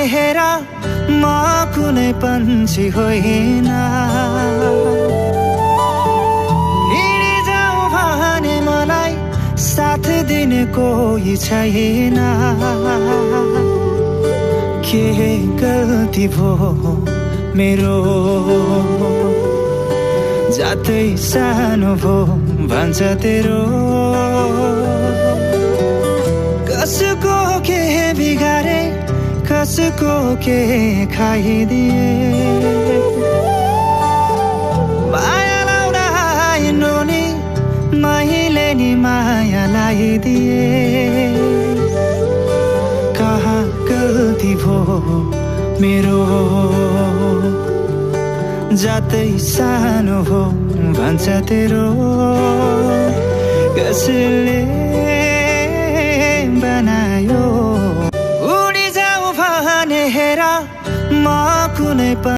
भने हेर म कुनै पन्छी होइन हिँडिजाऊ भने मलाई साथ दिने कोही छैन के गल्ती भो मेरो जातै सानो भो भन्छ तेरो कसको के बिगारे कसको के खाइदिए माया लाउन हिँड्नु नि मैले नि माया लगाइदिए कहाँ गल्ती भो मेरो जातै सानो भो भन्छ तेरो कसले बनायो उडी जाऊ भने हेर म कुनै